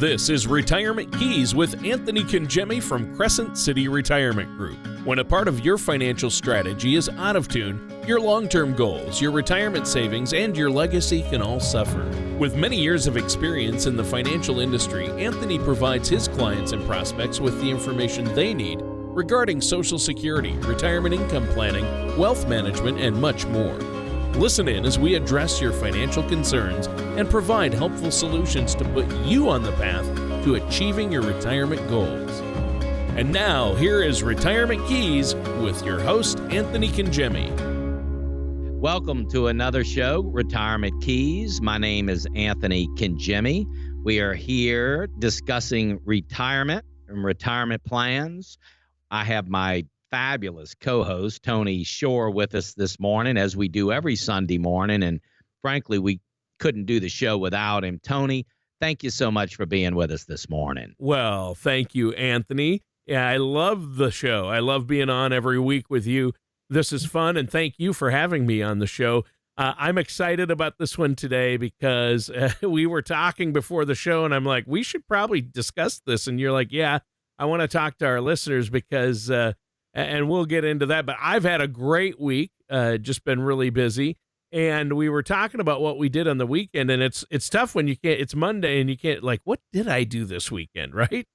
This is Retirement Keys with Anthony Congemi from Crescent City Retirement Group. When a part of your financial strategy is out of tune, your long-term goals, your retirement savings, and your legacy can all suffer. With many years of experience in the financial industry, Anthony provides his clients and prospects with the information they need regarding Social Security, retirement income planning, wealth management, and much more. Listen in as we address your financial concerns and provide helpful solutions to put you on the path to achieving your retirement goals. And now, here is Retirement Keys with your host, Anthony Congemi. Welcome to another show, Retirement Keys. My name is Anthony Congemi. We are here discussing retirement and retirement plans. I have my fabulous co-host, Tony Shore, with us this morning, as we do every Sunday morning. And frankly, we couldn't do the show without him. Tony, thank you so much for being with us this morning. Well, thank you, Anthony. Yeah, I love the show. I love being on every week with you. This is fun, and thank you for having me on the show. I'm excited about this one today because we were talking before the show, and I'm like, we should probably discuss this. And you're like, yeah, I want to talk to our listeners because and we'll get into that. But I've had a great week, just been really busy. And we were talking about what we did on the weekend, and it's tough when you can't, it's Monday and you can't, like, what did I do this weekend, right?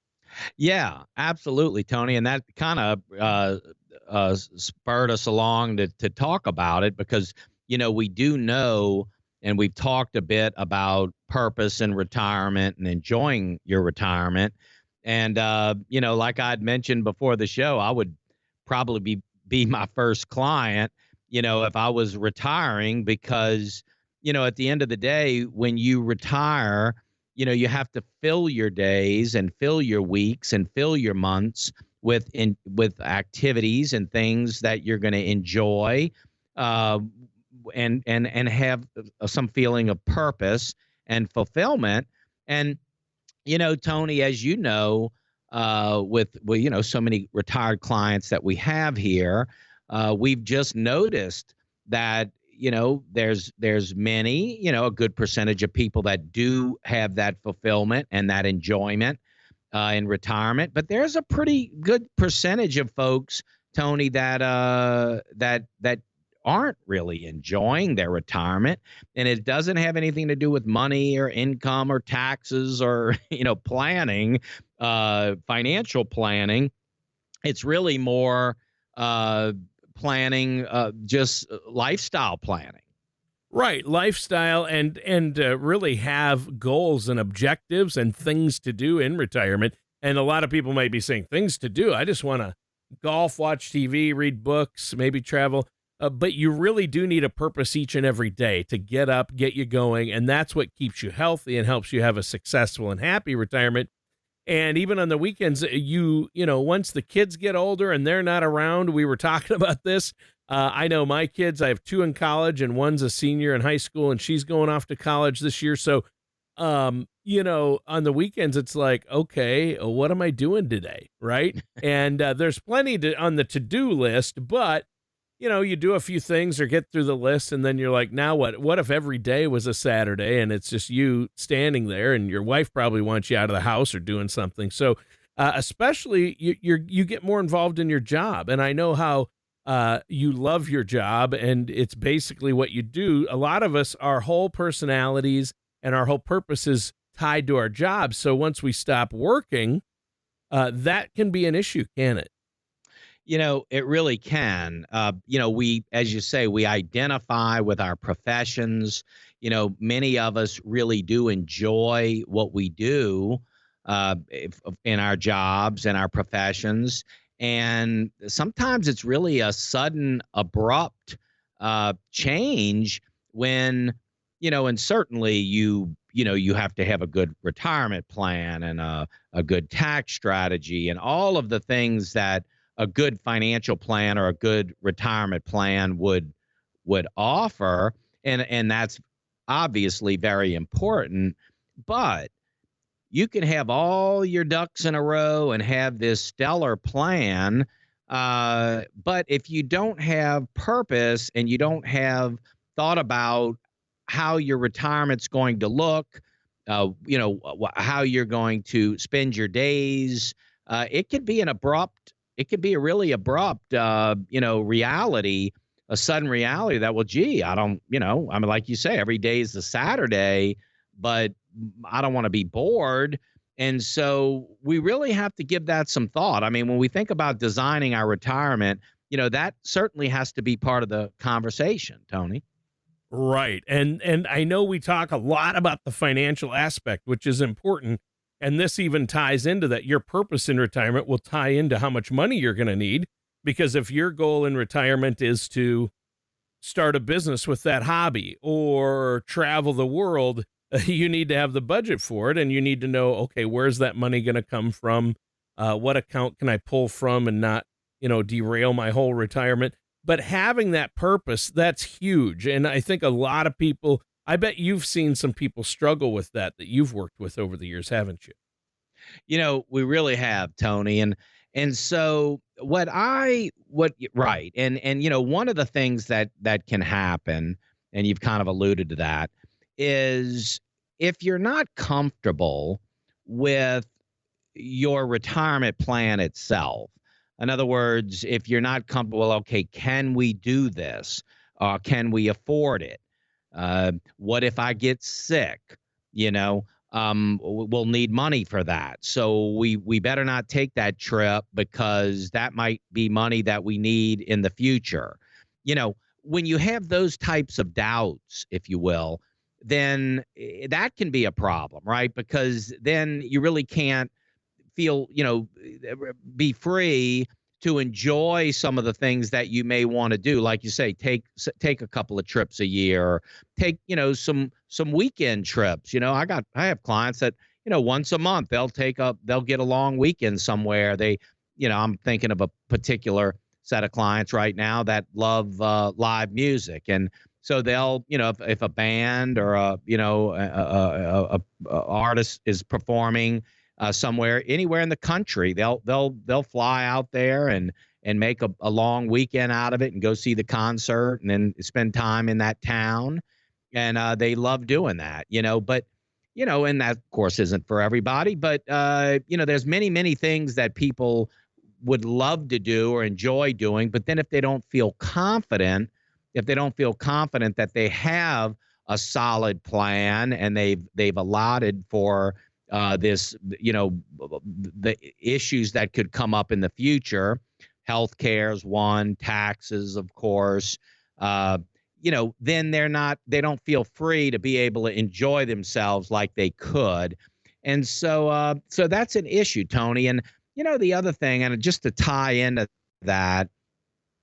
Yeah, absolutely, Tony. And that kind of spurred us along to talk about it because, you know, we do know, and we've talked a bit about purpose and retirement and enjoying your retirement. And, you know, like I'd mentioned before the show, I would probably be my first client, you know, if I was retiring, because, you know, at the end of the day, when you retire, you know, you have to fill your days and fill your weeks and fill your months with activities and things that you're going to enjoy, and have some feeling of purpose and fulfillment. And, you know, Tony, as you know, with you know, so many retired clients that we have here, we've just noticed that, you know, there's many, you know, a good percentage of people that do have that fulfillment and that enjoyment in retirement, but there's a pretty good percentage of folks, Tony, that aren't really enjoying their retirement. And it doesn't have anything to do with money or income or taxes or, you know, planning, financial planning. It's really more planning, just lifestyle planning. Right, lifestyle and really have goals and objectives and things to do in retirement. And a lot of people might be saying, things to do, I just want to golf, watch TV, read books, maybe travel. But you really do need a purpose each and every day to get up, get you going, and that's what keeps you healthy and helps you have a successful and happy retirement. And even on the weekends, you know, once the kids get older and they're not around, we were talking about this. I know my kids, I have two in college and one's a senior in high school and she's going off to college this year. So, you know, on the weekends, it's like, okay, what am I doing today? Right. And there's plenty on the to-do list, but you know, you do a few things or get through the list and then you're like, now what? What if every day was a Saturday and it's just you standing there and your wife probably wants you out of the house or doing something? So especially you get more involved in your job. And I know how you love your job and it's basically what you do. A lot of us, our whole personalities and our whole purpose is tied to our job. So once we stop working, that can be an issue, can it? You know, it really can. You know, we, as you say, we identify with our professions. You know, many of us really do enjoy what we do in our jobs and our professions. And sometimes it's really a sudden, abrupt change when, you know, and certainly you have to have a good retirement plan and a good tax strategy and all of the things that a good financial plan or a good retirement plan would offer. And that's obviously very important, but you can have all your ducks in a row and have this stellar plan. But if you don't have purpose and you don't have thought about how your retirement's going to look, how you're going to spend your days. It could be it could be a really abrupt, reality, a sudden reality that, well, gee, I don't, I mean, like you say, every day is a Saturday, but I don't want to be bored. And so we really have to give that some thought. I mean, when we think about designing our retirement, that certainly has to be part of the conversation, Tony. Right. And I know we talk a lot about the financial aspect, which is important. And this even ties into that. Your purpose in retirement will tie into how much money you're going to need. Because if your goal in retirement is to start a business with that hobby or travel the world, you need to have the budget for it. And you need to know, okay, where's that money going to come from? What account can I pull from and not, derail my whole retirement? But having that purpose, that's huge. And I think a lot of people, I bet you've seen some people struggle with that you've worked with over the years, haven't you? We really have, Tony. And so right. And one of the things that can happen, and you've kind of alluded to that, is if you're not comfortable with your retirement plan itself. In other words, if you're not comfortable, well, okay, can we do this? Can we afford it? What if I get sick? We'll need money for that. So we better not take that trip because that might be money that we need in the future. When you have those types of doubts, if you will, then that can be a problem, right? Because then you really can't feel, be free to enjoy some of the things that you may want to do. Like you say, take a couple of trips a year, or take, some weekend trips. I have clients that, once a month they'll get a long weekend somewhere. I'm thinking of a particular set of clients right now that love live music. And so they'll, if a band or a artist is performing somewhere, anywhere in the country, they'll fly out there and make a long weekend out of it and go see the concert and then spend time in that town. And they love doing that, but, and that of course isn't for everybody, but, there's many things that people would love to do or enjoy doing. But then if they don't feel confident that they have a solid plan and they've allotted for this, the issues that could come up in the future, healthcare is one, taxes, of course, then they don't feel free to be able to enjoy themselves like they could. And so that's an issue, Tony. And, the other thing, and just to tie into that,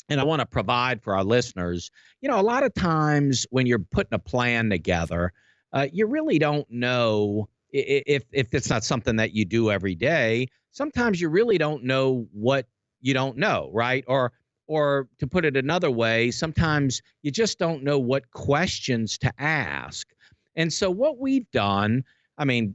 and I want to provide for our listeners, a lot of times when you're putting a plan together, you really don't know if it's not something that you do every day. Sometimes you really don't know what you don't know, right? Or to put it another way, sometimes you just don't know what questions to ask. And so what we've done, I mean,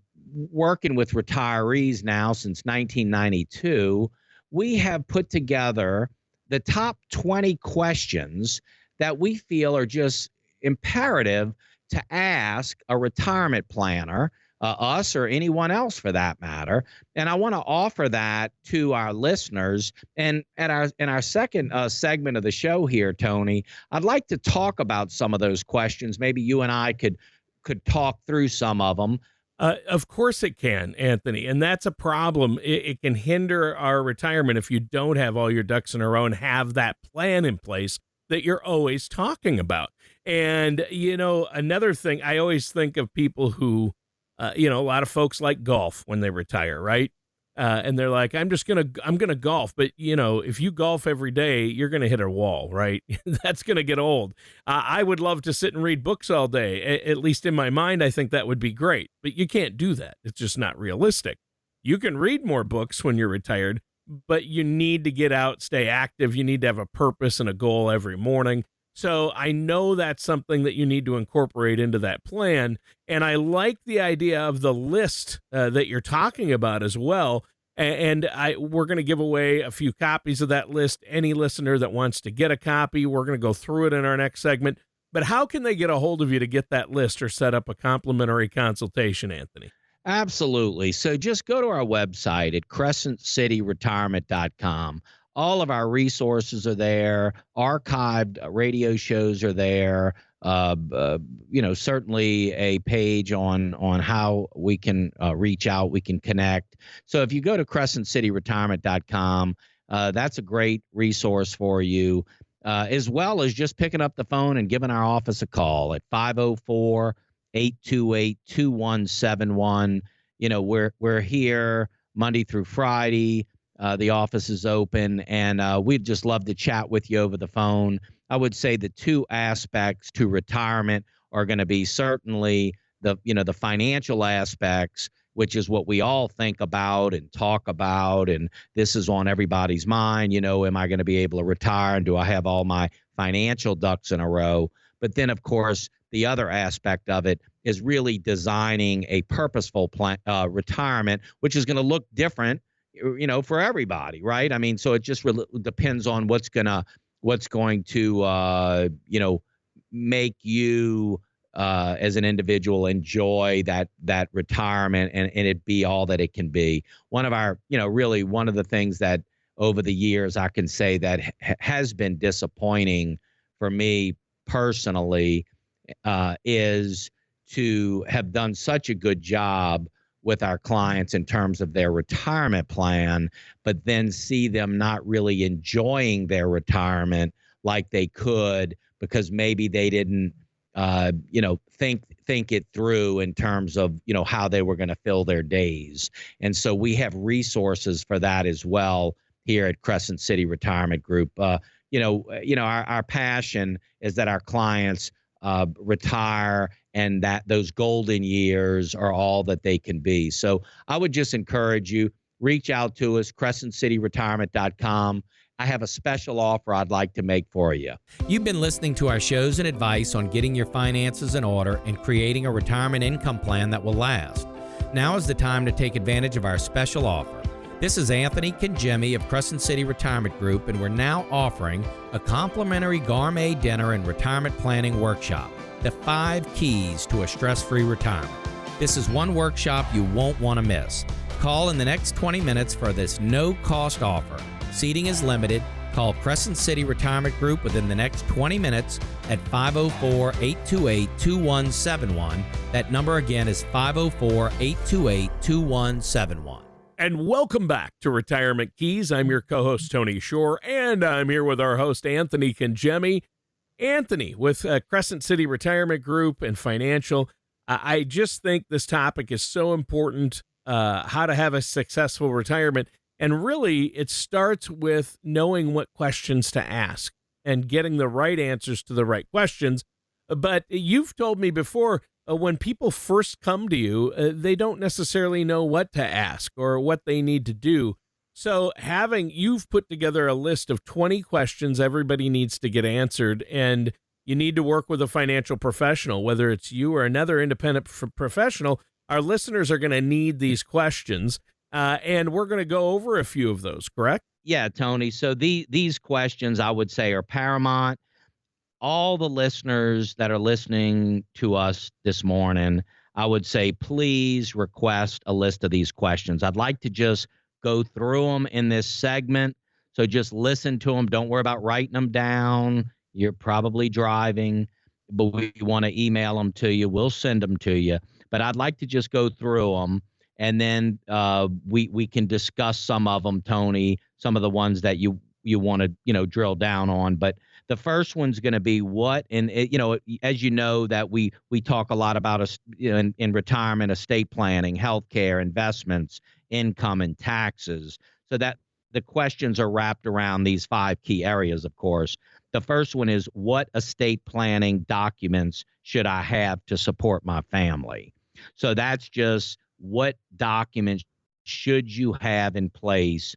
working with retirees now since 1992, we have put together the top 20 questions that we feel are just imperative to ask a retirement planner, us or anyone else for that matter. And I want to offer that to our listeners. And in our second segment of the show here, Tony, I'd like to talk about some of those questions. Maybe you and I could talk through some of them. Of course it can, Anthony. And that's a problem. It can hinder our retirement if you don't have all your ducks in a row and have that plan in place that you're always talking about. And, another thing, I always think of people who, a lot of folks like golf when they retire, right? And they're like, I'm going to golf. But, if you golf every day, you're going to hit a wall, right? That's going to get old. I would love to sit and read books all day. At least in my mind, I think that would be great. But you can't do that. It's just not realistic. You can read more books when you're retired, but you need to get out, stay active. You need to have a purpose and a goal every morning. So I know that's something that you need to incorporate into that plan. And I like the idea of the list that you're talking about as well. And we're going to give away a few copies of that list. Any listener that wants to get a copy, we're going to go through it in our next segment. But how can they get a hold of you to get that list or set up a complimentary consultation, Anthony? Absolutely. So just go to our website at crescentcityretirement.com. All of our resources are there. Archived radio shows are there. Certainly a page on how we can reach out, we can connect. So if you go to crescentcityretirement.com, that's a great resource for you, as well as just picking up the phone and giving our office a call at 504-828-2171. We're here Monday through Friday. The office is open, and we'd just love to chat with you over the phone. I would say the two aspects to retirement are going to be certainly the financial aspects, which is what we all think about and talk about, and this is on everybody's mind. Am I going to be able to retire, and do I have all my financial ducks in a row? But then, of course, the other aspect of it is really designing a purposeful plan, retirement, which is going to look different, for everybody, right? I mean, so it just really depends on what's going to make you as an individual enjoy that retirement and it be all that it can be. One of our, really one of the things that over the years I can say that has been disappointing for me personally is to have done such a good job with our clients in terms of their retirement plan, but then see them not really enjoying their retirement like they could because maybe they didn't, think it through in terms of, how they were going to fill their days. And so we have resources for that as well here at Crescent City Retirement Group. Our passion is that our clients retire and that those golden years are all that they can be. So I would just encourage you, reach out to us, crescentcityretirement.com. I have a special offer I'd like to make for you. You've been listening to our shows and advice on getting your finances in order and creating a retirement income plan that will last. Now is the time to take advantage of our special offer. This is Anthony Congemi of Crescent City Retirement Group, and we're now offering a complimentary gourmet dinner and retirement planning workshop, The 5 Keys to a Stress-Free Retirement. This is one workshop you won't want to miss. Call in the next 20 minutes for this no-cost offer. Seating is limited. Call Crescent City Retirement Group within the next 20 minutes at 504-828-2171. That number again is 504-828-2171. And welcome back to Retirement Keys. I'm your co-host, Tony Shore, and I'm here with our host, Anthony Congemi. Anthony, with Crescent City Retirement Group and Financial, I just think this topic is so important, how to have a successful retirement. And really, it starts with knowing what questions to ask and getting the right answers to the right questions. But you've told me before, when people first come to you, they don't necessarily know what to ask or what they need to do. So you've put together a list of 20 questions everybody needs to get answered, and you need to work with a financial professional, whether it's you or another independent professional. Our listeners are going to need these questions, and we're going to go over a few of those, correct? Yeah, Tony. So these questions, I would say, are paramount. All the listeners that are listening to us this morning, I would say, please request a list of these questions. I'd like to just go through them in this segment. So just listen to them. Don't worry about writing them down. You're probably driving, but we want to email them to you. We'll send them to you. But I'd like to just go through them, and then we can discuss some of them, Tony, some of the ones that you want to, drill down on. But the first one's going to be as you know, that we talk a lot about in retirement, estate planning, healthcare, investments, income, and taxes. So that the questions are wrapped around these 5 key areas, of course. The first one is, what estate planning documents should I have to support my family? So that's just, what documents should you have in place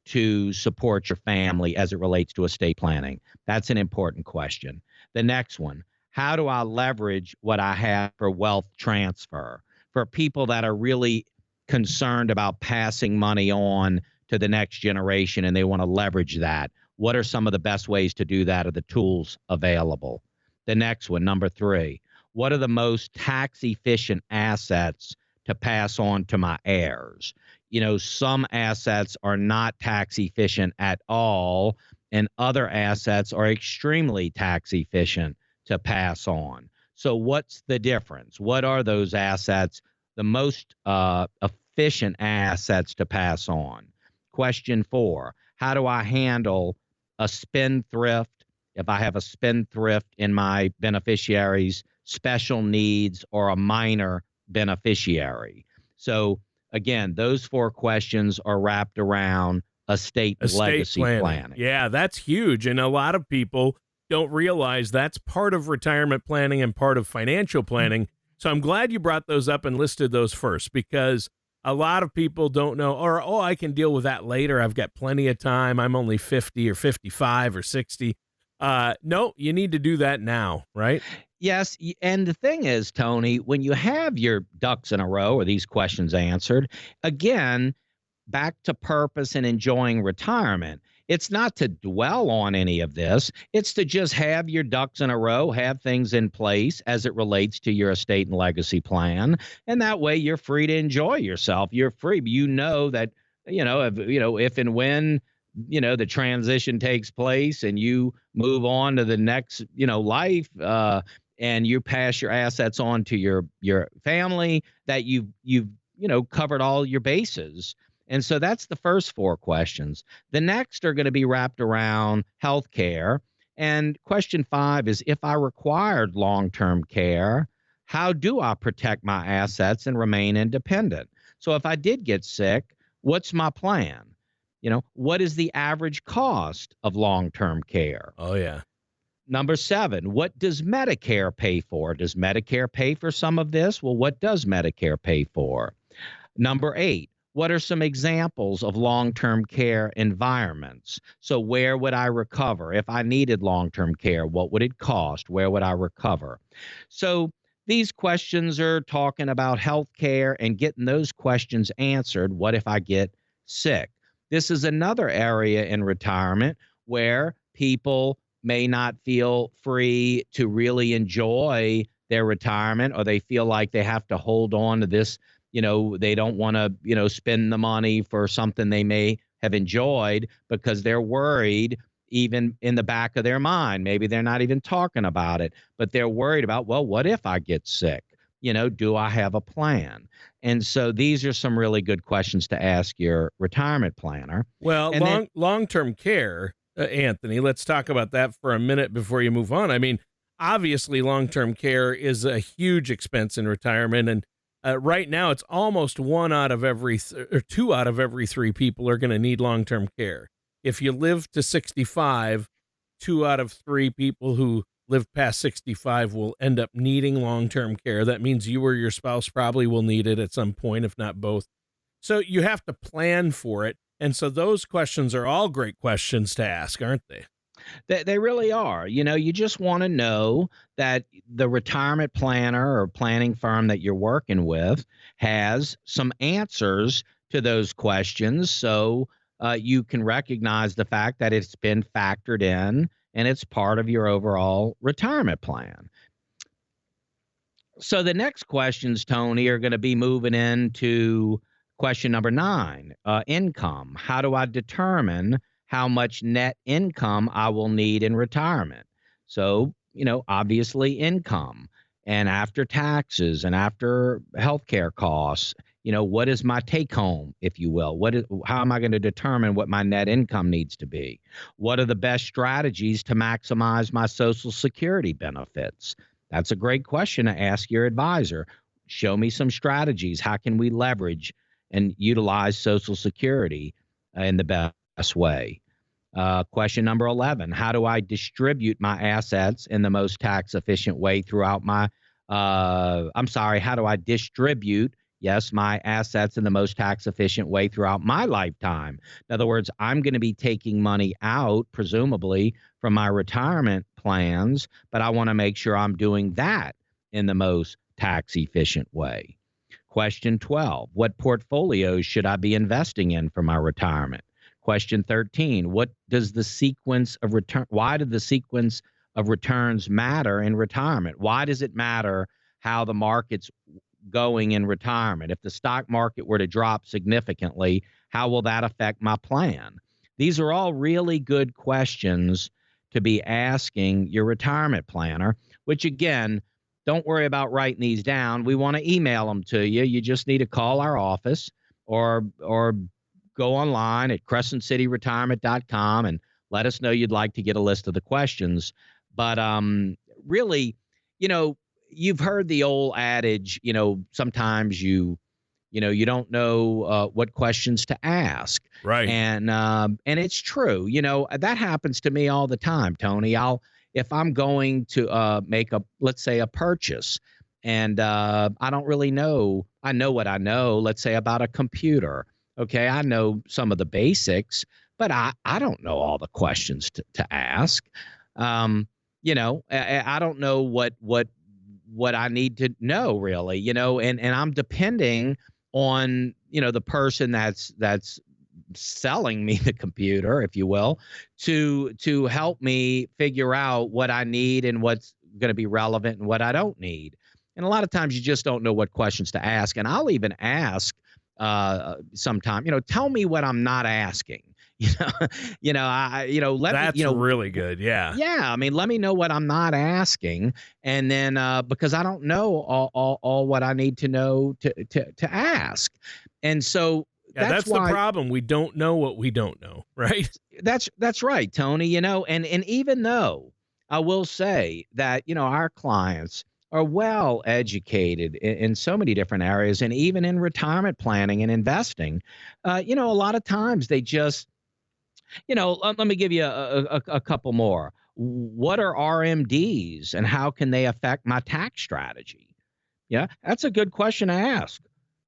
to support your family as it relates to estate planning? That's an important question. The next one, how do I leverage what I have for wealth transfer? For people that are really concerned about passing money on to the next generation and they want to leverage that, what are some of the best ways to do that, or the tools available? The next one, number 3, what are the most tax efficient assets to pass on to my heirs? Some assets are not tax efficient at all, and other assets are extremely tax efficient to pass on. So what's the difference? What are those assets, the most efficient assets to pass on? Question 4, how do I handle a spendthrift if I have a spendthrift in my beneficiaries, special needs, or a minor beneficiary? So again, those 4 questions are wrapped around estate legacy planning. Yeah, that's huge. And a lot of people don't realize that's part of retirement planning and part of financial planning. So I'm glad you brought those up and listed those first, because a lot of people don't know, or, oh, I can deal with that later. I've got plenty of time. I'm only 50 or 55 or 60. No, you need to do that now, right? Yes. And the thing is, Tony, when you have your ducks in a row or these questions answered, again, back to purpose and enjoying retirement. It's not to dwell on any of this. It's to just have your ducks in a row, have things in place as it relates to your estate and legacy plan. And that way you're free to enjoy yourself. You're free. You know that, if and when, the transition takes place and you move on to the next, life, and you pass your assets on to your family, that you've covered all your bases. And so that's the first 4 questions. The next are going to be wrapped around healthcare. And question 5 is, if I required long-term care, how do I protect my assets and remain independent? So if I did get sick, what's my plan? What is the average cost of long-term care? Oh, yeah. Number 7, what does Medicare pay for? Does Medicare pay for some of this? Well, what does Medicare pay for? Number 8, what are some examples of long-term care environments? So where would I recover? If I needed long-term care, what would it cost? Where would I recover? So these questions are talking about healthcare and getting those questions answered. What if I get sick? This is another area in retirement where people may not feel free to really enjoy their retirement, or they feel like they have to hold on to this. They don't want to, spend the money for something they may have enjoyed because they're worried, even in the back of their mind. Maybe they're not even talking about it, but they're worried about, well, what if I get sick? Do I have a plan? And so these are some really good questions to ask your retirement planner. Well, long-term care, Anthony, let's talk about that for a minute before you move on. I mean, obviously, long-term care is a huge expense in retirement, and right now, it's almost 2 out of every 3 people are going to need long-term care. If you live to 65, 2 out of 3 people who live past 65 will end up needing long-term care. That means you or your spouse probably will need it at some point, if not both. So you have to plan for it. And so those questions are all great questions to ask, aren't they? They really are. You just want to know that the retirement planner or planning firm that you're working with has some answers to those questions, so you can recognize the fact that it's been factored in and it's part of your overall retirement plan. So the next questions, Tony, are going to be moving into question number 9, income. How do I determine how much net income I will need in retirement? So, obviously income, and after taxes and after healthcare costs, what is my take home, if you will? How am I going to determine what my net income needs to be? What are the best strategies to maximize my Social Security benefits? That's a great question to ask your advisor. Show me some strategies. How can we leverage and utilize Social Security in the best way? Question number 11, how do I distribute my assets in the most tax efficient way throughout my, how do I distribute, my assets in the most tax efficient way throughout my lifetime? In other words, I'm going to be taking money out, presumably, from my retirement plans, but I want to make sure I'm doing that in the most tax efficient way. Question 12, what portfolios should I be investing in for my retirement? Question 13, why did the sequence of of returns matter in retirement? Why does it matter how the market's going in retirement? If the stock market were to drop significantly, how will that affect my plan? These are all really good questions to be asking your retirement planner, which again, don't worry about writing these down. We want to email them to you. You just need to call our office or go online at crescentcityretirement.com and let us know you'd like to get a list of the questions. But really, you've heard the old adage, sometimes you don't know what questions to ask. Right. And it's true. That happens to me all the time, Tony. If I'm going to make let's say a purchase, and I don't really know. I know what I know, let's say about a computer. Okay, I know some of the basics, but I don't know all the questions to ask. I don't know what I need to know really, and I'm depending on, the person that's selling me the computer, if you will, to help me figure out what I need and what's going to be relevant and what I don't need. And a lot of times you just don't know what questions to ask. And I'll even ask sometime, tell me what I'm not asking. That's really good. Yeah. Yeah. I mean, let me know what I'm not asking. And then, because I don't know all what I need to know to ask. And so that's why, the problem. We don't know what we don't know. Right. That's right, Tony, and even though I will say that, our clients are well educated in so many different areas, and even in retirement planning and investing, a lot of times they just, let me give you a couple more. What are RMDs and how can they affect my tax strategy? Yeah, that's a good question to ask.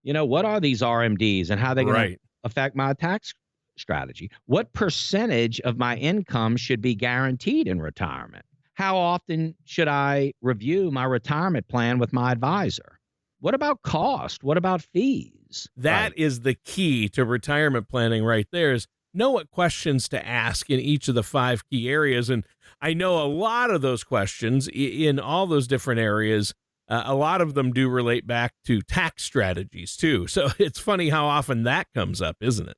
What are these RMDs and how are they going to affect my tax strategy? What percentage of my income should be guaranteed in retirement? How often should I review my retirement plan with my advisor? What about cost? What about fees? That is the key to retirement planning right there, is know what questions to ask in each of the 5 key areas. And I know a lot of those questions in all those different areas, a lot of them do relate back to tax strategies too. So it's funny how often that comes up, isn't it?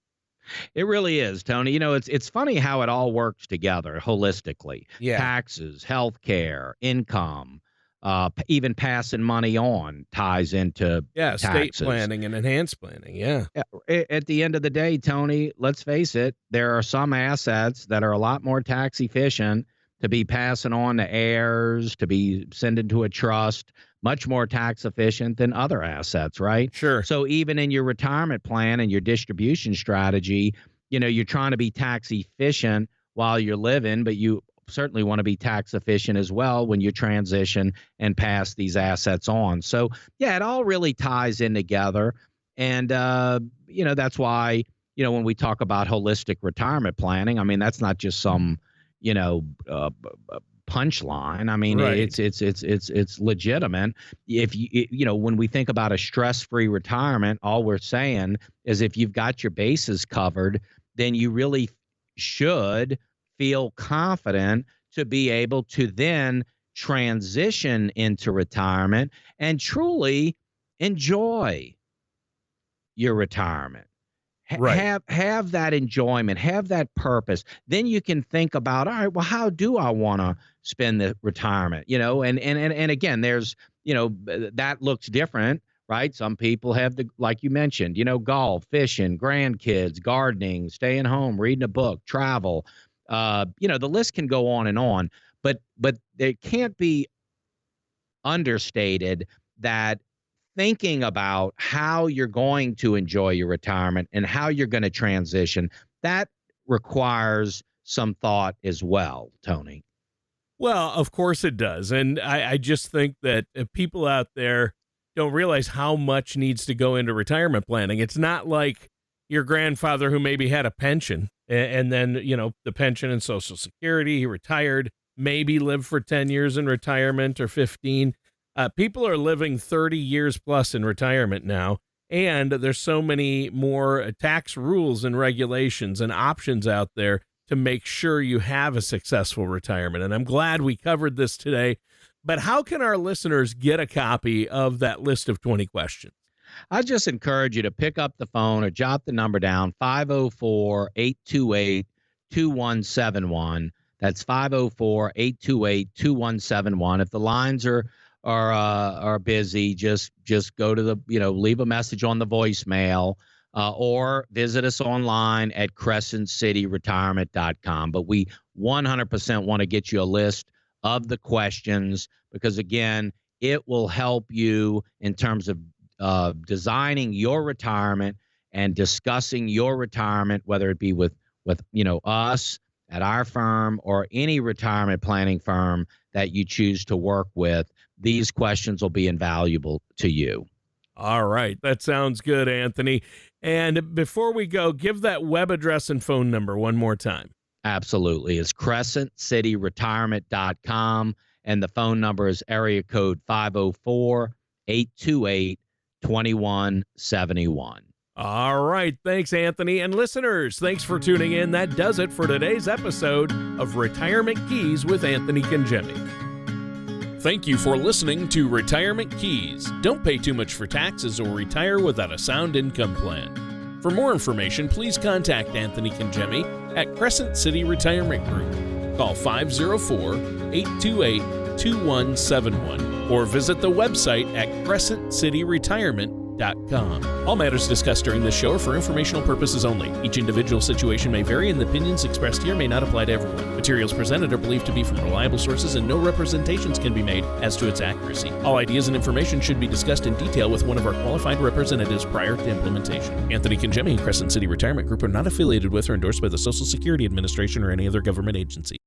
It really is, Tony. It's funny how it all works together holistically. Yeah. Taxes, healthcare, income, even passing money on ties into taxes. Estate planning and enhanced planning. Yeah. At the end of the day, Tony, let's face it, there are some assets that are a lot more tax efficient to be passing on to heirs, to be sent into a trust, much more tax efficient than other assets, right? Sure. So even in your retirement plan and your distribution strategy, you're trying to be tax efficient while you're living, but you certainly want to be tax efficient as well when you transition and pass these assets on. So yeah, it all really ties in together. And, that's why, when we talk about holistic retirement planning, I mean, that's not just some, punchline. I mean, Right. it's legitimate. If when we think about a stress-free retirement, all we're saying is if you've got your bases covered, then you really should feel confident to be able to then transition into retirement and truly enjoy your retirement. Right. Have that enjoyment, have that purpose. Then you can think about, all right, well, how do I want to spend the retirement? And again, there's, that looks different, right? Some people have like you mentioned, golf, fishing, grandkids, gardening, staying home, reading a book, travel. The list can go on, but it can't be understated that thinking about how you're going to enjoy your retirement and how you're going to transition, that requires some thought as well, Tony. Well, of course it does. And I just think that people out there don't realize how much needs to go into retirement planning. It's not like your grandfather who maybe had a pension and then, the pension and Social Security, he retired, maybe lived for 10 years in retirement or 15. People are living 30 years plus in retirement now, and there's so many more tax rules and regulations and options out there to make sure you have a successful retirement. And I'm glad we covered this today. But how can our listeners get a copy of that list of 20 questions? I just encourage you to pick up the phone or jot the number down, 504-828-2171. That's 504-828-2171. If the lines are busy, just go to the, leave a message on the voicemail, or visit us online at crescentcityretirement.com. But we 100% want to get you a list of the questions because, again, it will help you in terms of designing your retirement and discussing your retirement, whether it be with us at our firm or any retirement planning firm that you choose to work with. These questions will be invaluable to you. All right. That sounds good, Anthony. And before we go, give that web address and phone number one more time. Absolutely. It's crescentcityretirement.com, and the phone number is area code 504-828-2171. All right. Thanks, Anthony. And listeners, thanks for tuning in. That does it for today's episode of Retirement Keys with Anthony Congemi. Thank you for listening to Retirement Keys. Don't pay too much for taxes or retire without a sound income plan. For more information, please contact Anthony Congemi at Crescent City Retirement Group. Call 504-828-2171 or visit the website at crescentcityretirement.com. All matters discussed during this show are for informational purposes only. Each individual situation may vary, and the opinions expressed here may not apply to everyone. Materials presented are believed to be from reliable sources, and no representations can be made as to its accuracy. All ideas and information should be discussed in detail with one of our qualified representatives prior to implementation. Anthony Congemi and Crescent City Retirement Group are not affiliated with or endorsed by the Social Security Administration or any other government agency.